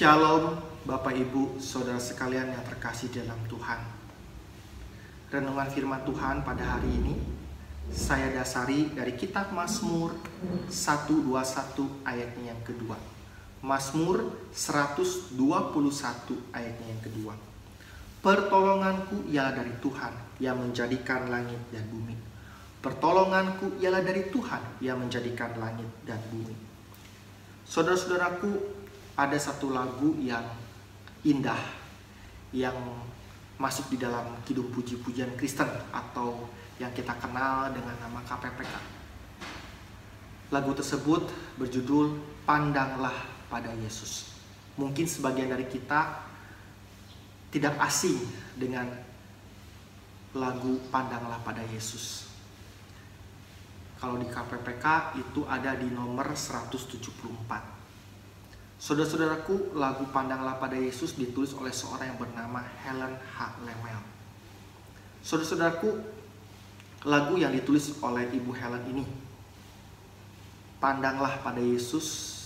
Shalom Bapak Ibu Saudara sekalian yang terkasih dalam Tuhan. Renungan firman Tuhan pada hari ini saya dasari dari kitab Mazmur 121 ayatnya yang kedua. Mazmur 121 ayatnya yang kedua. Pertolonganku ialah dari Tuhan yang menjadikan langit dan bumi. Pertolonganku ialah dari Tuhan yang menjadikan langit dan bumi. Saudara-saudaraku, ada satu lagu yang indah yang masuk di dalam kidung puji-pujian Kristen atau yang kita kenal dengan nama KPPK. Lagu tersebut berjudul Pandanglah pada Yesus. Mungkin sebagian dari kita tidak asing dengan lagu Pandanglah pada Yesus. Kalau di KPPK itu ada di nomor 174. Saudara-saudaraku, lagu Pandanglah pada Yesus ditulis oleh seorang yang bernama Helen H. Lemmel. Saudara-saudaraku, lagu yang ditulis oleh Ibu Helen ini, Pandanglah pada Yesus,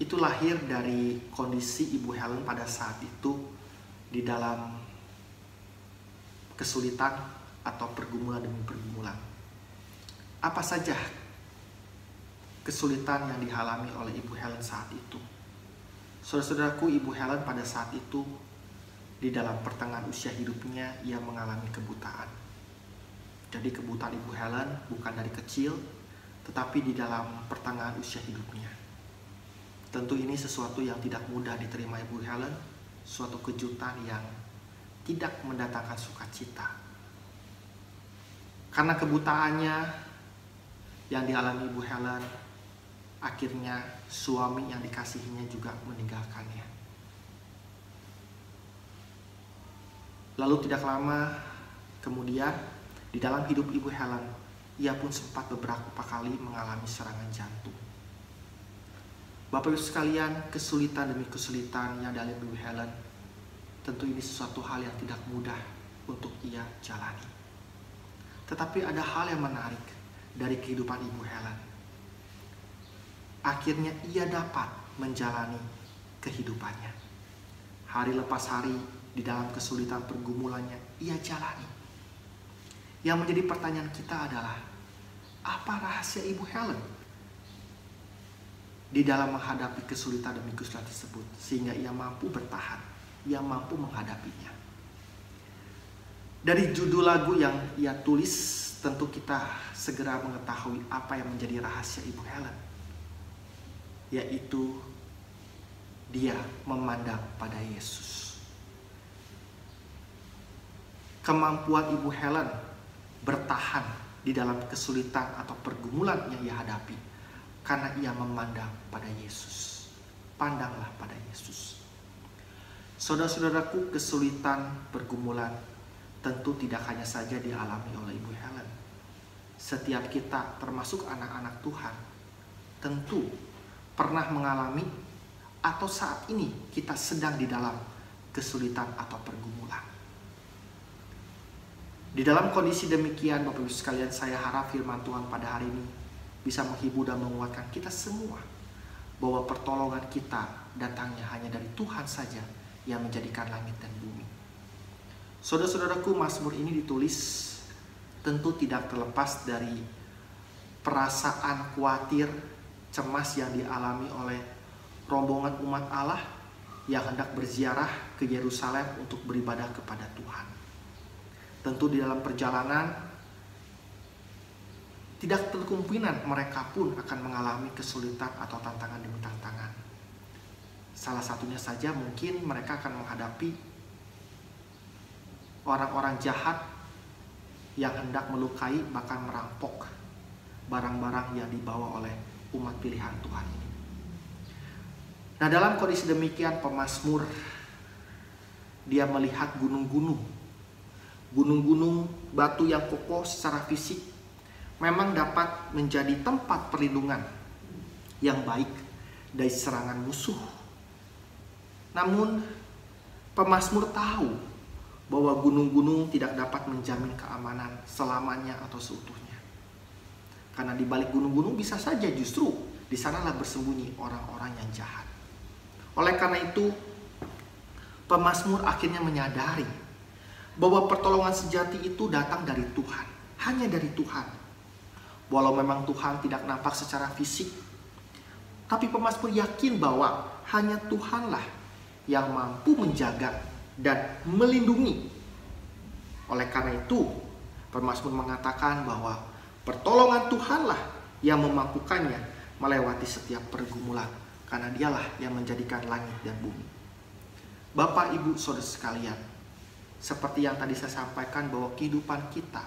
itu lahir dari kondisi Ibu Helen pada saat itu di dalam kesulitan atau pergumulan demi pergumulan. Apa saja kesulitan yang dialami oleh Ibu Helen saat itu? Saudara-saudaraku, Ibu Helen pada saat itu di dalam pertengahan usia hidupnya ia mengalami kebutaan. Jadi kebutaan Ibu Helen bukan dari kecil, tetapi di dalam pertengahan usia hidupnya. Tentu ini sesuatu yang tidak mudah diterima Ibu Helen, suatu kejutan yang tidak mendatangkan sukacita. Karena kebutaannya yang dialami Ibu Helen, akhirnya suami yang dikasihinya juga meninggalkannya. Lalu tidak lama kemudian di dalam hidup Ibu Helen, ia pun sempat beberapa kali mengalami serangan jantung. Bapak Ibu sekalian, kesulitan demi kesulitan yang dialami Ibu Helen, tentu ini sesuatu hal yang tidak mudah untuk ia jalani. Tetapi ada hal yang menarik dari kehidupan Ibu Helen. Akhirnya ia dapat menjalani kehidupannya. Hari lepas hari di dalam kesulitan pergumulannya ia jalani. Yang menjadi pertanyaan kita adalah, apa rahasia Ibu Helen di dalam menghadapi kesulitan demi kesulitan tersebut sehingga ia mampu bertahan, ia mampu menghadapinya? Dari judul lagu yang ia tulis, tentu kita segera mengetahui apa yang menjadi rahasia Ibu Helen, yaitu dia memandang pada Yesus. Kemampuan Ibu Helen bertahan di dalam kesulitan atau pergumulan yang ia hadapi karena ia memandang pada Yesus. Pandanglah pada Yesus. Saudara-saudaraku, kesulitan pergumulan tentu tidak hanya saja dialami oleh Ibu Helen. Setiap kita, termasuk anak-anak Tuhan, tentu pernah mengalami atau saat ini kita sedang di dalam kesulitan atau pergumulan. Di dalam kondisi demikian, Bapak Ibu sekalian, saya harap firman Tuhan pada hari ini bisa menghibur dan menguatkan kita semua bahwa pertolongan kita datangnya hanya dari Tuhan saja yang menjadikan langit dan bumi. Saudara-saudaraku, Mazmur ini ditulis tentu tidak terlepas dari perasaan khawatir, cemas yang dialami oleh rombongan umat Allah yang hendak berziarah ke Yerusalem untuk beribadah kepada Tuhan. Tentu di dalam perjalanan tidak terkemungkinan mereka pun akan mengalami kesulitan atau tantangan demi tantangan. Salah satunya saja mungkin mereka akan menghadapi orang-orang jahat yang hendak melukai bahkan merampok barang-barang yang dibawa oleh umat pilihan Tuhan ini. Nah, dalam kondisi demikian, pemazmur dia melihat gunung-gunung batu yang kokoh secara fisik memang dapat menjadi tempat perlindungan yang baik dari serangan musuh. Namun pemazmur tahu bahwa gunung-gunung tidak dapat menjamin keamanan selamanya atau seutuhnya. Karena di balik gunung-gunung bisa saja justru di sanalah bersembunyi orang-orang yang jahat. Oleh karena itu, pemazmur akhirnya menyadari bahwa pertolongan sejati itu datang dari Tuhan, hanya dari Tuhan. Walau memang Tuhan tidak nampak secara fisik, tapi pemazmur yakin bahwa hanya Tuhanlah yang mampu menjaga dan melindungi. Oleh karena itu, pemazmur mengatakan bahwa pertolongan Tuhanlah yang memampukannya melewati setiap pergumulan, karena Dialah yang menjadikan langit dan bumi. Bapak, Ibu, Saudara sekalian, seperti yang tadi saya sampaikan bahwa kehidupan kita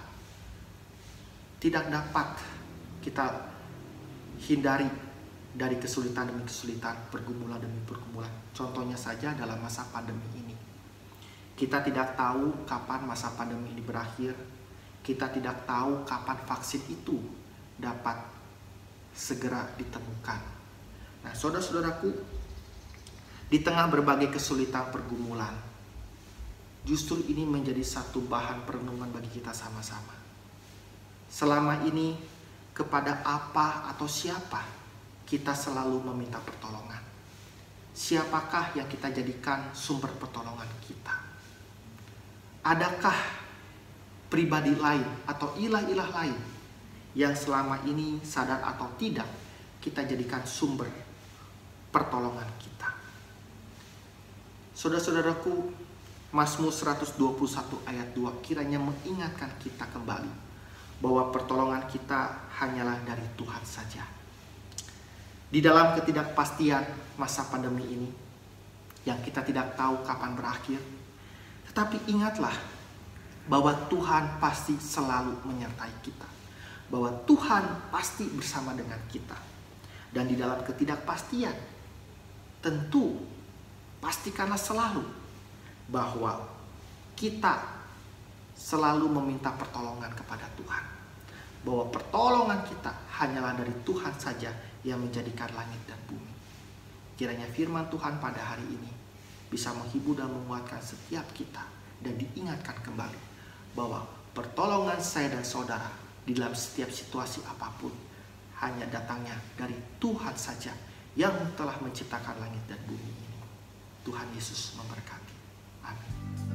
tidak dapat kita hindari dari kesulitan demi kesulitan, pergumulan demi pergumulan. Contohnya saja dalam masa pandemi ini. Kita tidak tahu kapan masa pandemi ini berakhir. Kita tidak tahu kapan vaksin itu dapat segera ditemukan. Nah, saudara-saudaraku, di tengah berbagai kesulitan pergumulan, justru ini menjadi satu bahan perenungan bagi kita sama-sama. Selama ini, kepada apa atau siapa kita selalu meminta pertolongan? Siapakah yang kita jadikan sumber pertolongan kita? Adakah pribadi lain atau ilah-ilah lain yang selama ini sadar atau tidak kita jadikan sumber pertolongan kita? Saudara-saudaraku, Mazmur 121 ayat 2 kiranya mengingatkan kita kembali bahwa pertolongan kita hanyalah dari Tuhan saja. Di dalam ketidakpastian masa pandemi ini yang kita tidak tahu kapan berakhir, tetapi ingatlah bahwa Tuhan pasti selalu menyertai kita, bahwa Tuhan pasti bersama dengan kita. Dan di dalam ketidakpastian, tentu pastikanlah selalu bahwa kita selalu meminta pertolongan kepada Tuhan, bahwa pertolongan kita hanyalah dari Tuhan saja yang menjadikan langit dan bumi. Kiranya firman Tuhan pada hari ini bisa menghibur dan menguatkan setiap kita, dan diingatkan kembali bahwa pertolongan saya dan saudara di dalam setiap situasi apapun hanya datangnya dari Tuhan saja yang telah menciptakan langit dan bumi ini. Tuhan Yesus memberkati. Amin.